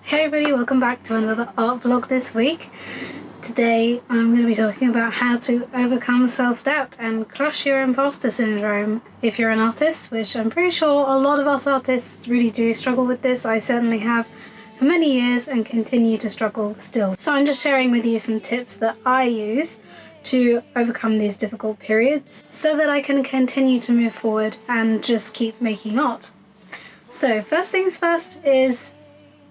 Hey everybody, welcome back to another art vlog this week. Today I'm going to be talking about how to overcome self-doubt and crush your imposter syndrome if you're an artist, which I'm pretty sure a lot of us artists really do struggle with this. I certainly have for many years and continue to struggle still. So I'm just sharing with you some tips that I use to overcome these difficult periods so that I can continue to move forward and just keep making art. So first things first is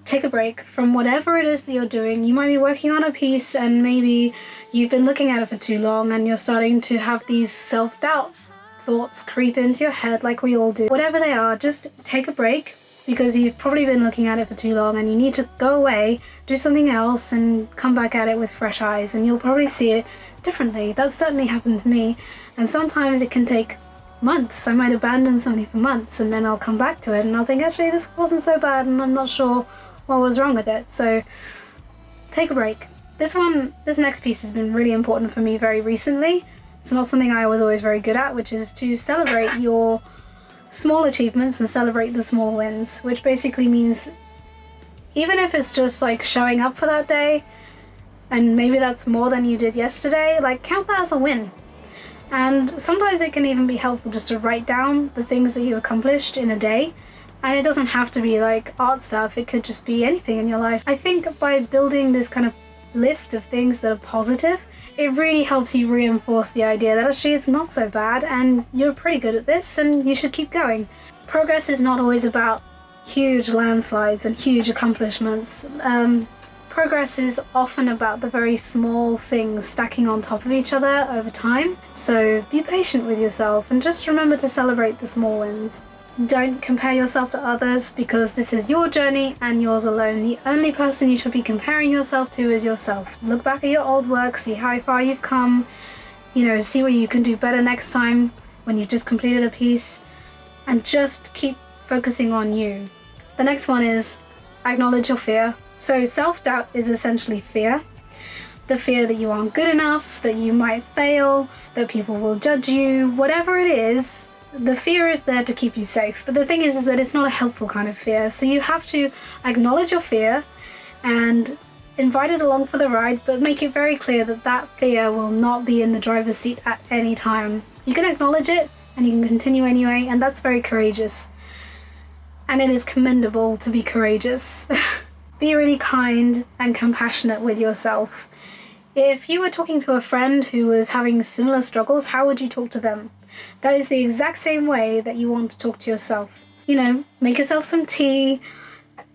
take a break from whatever it is that you're doing. You might be working on a piece and maybe you've been looking at it for too long and you're starting to have these self-doubt thoughts creep into your head like we all do. Whatever they are, just take a break because you've probably been looking at it for too long and you need to go away, do something else and come back at it with fresh eyes and you'll probably see it differently. That's certainly happened to me, and sometimes it can take months. I might abandon something for months and then I'll come back to it and I'll think, actually this wasn't so bad and I'm not sure what was wrong with it. So take a break. This next piece has been really important for me very recently. It's not something I was always very good at, which is to celebrate your small achievements and celebrate the small wins, which basically means even if it's just like showing up for that day and maybe that's more than you did yesterday, like count that as a win. And sometimes it can even be helpful just to write down the things that you accomplished in a day. And it doesn't have to be like art stuff, it could just be anything in your life. I think by building this kind of list of things that are positive, it really helps you reinforce the idea that actually it's not so bad and you're pretty good at this and you should keep going. Progress is not always about huge landslides and huge accomplishments. Progress is often about the very small things stacking on top of each other over time. So be patient with yourself and just remember to celebrate the small wins. Don't compare yourself to others because this is your journey and yours alone. The only person you should be comparing yourself to is yourself. Look back at your old work, see how far you've come, see what you can do better next time when you've just completed a piece, and just keep focusing on you. The next one is acknowledge your fear. So self-doubt is essentially fear. The fear that you aren't good enough, that you might fail, that people will judge you, whatever it is. The fear is there to keep you safe, but the thing is that it's not a helpful kind of fear. So you have to acknowledge your fear and invite it along for the ride, but make it very clear that that fear will not be in the driver's seat at any time. You can acknowledge it and you can continue anyway, and that's very courageous. And it is commendable to be courageous. Be really kind and compassionate with yourself. If you were talking to a friend who was having similar struggles, how would you talk to them? That is the exact same way that you want to talk to yourself. Make yourself some tea,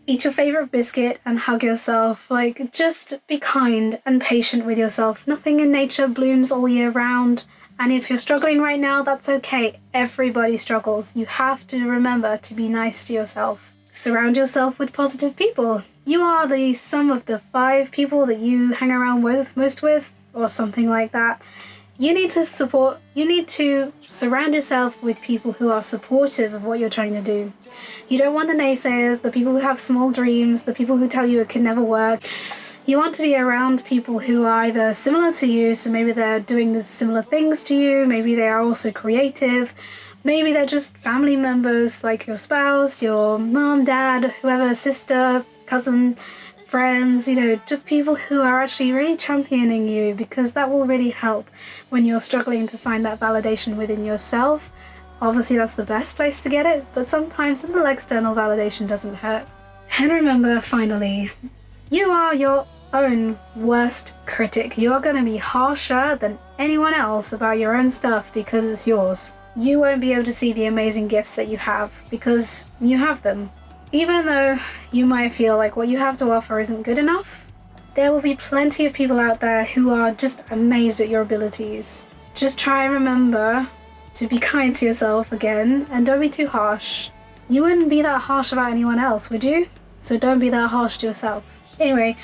eat your favorite biscuit and hug yourself. Just be kind and patient with yourself. Nothing in nature blooms all year round. And if you're struggling right now, that's okay. Everybody struggles. You have to remember to be nice to yourself. Surround yourself with positive people. You are the sum of the 5 people that you hang around most with, or something like that. You need to surround yourself with people who are supportive of what you're trying to do. You don't want the naysayers, the people who have small dreams, the people who tell you it can never work. You want to be around people who are either similar to you, so maybe they're doing the similar things to you, maybe they are also creative, maybe they're just family members like your spouse, your mom, dad, whoever, sister, cousin, friends, just people who are actually really championing you, because that will really help when you're struggling to find that validation within yourself. Obviously that's the best place to get it, but sometimes a little external validation doesn't hurt. And remember, finally, you are your own worst critic. You're going to be harsher than anyone else about your own stuff because it's yours. You won't be able to see the amazing gifts that you have because you have them. Even though you might feel like what you have to offer isn't good enough, there will be plenty of people out there who are just amazed at your abilities. Just try and remember to be kind to yourself again, and don't be too harsh. You wouldn't be that harsh about anyone else, would you? So don't be that harsh to yourself. Anyway,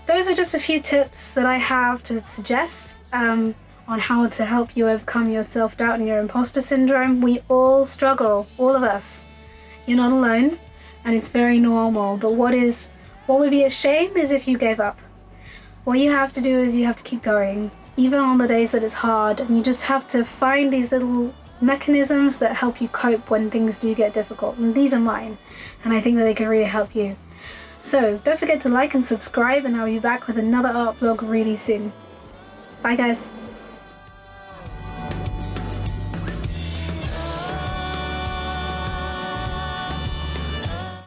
those are just a few tips that I have to suggest on how to help you overcome your self-doubt and your imposter syndrome. We all struggle, all of us. You're not alone. And it's very normal, but what would be a shame is if you gave up. What you have to do is you have to keep going, even on the days that it's hard, and you just have to find these little mechanisms that help you cope when things do get difficult. And these are mine, and I think that they can really help you. So don't forget to like and subscribe, and I'll be back with another art vlog really soon. Bye guys.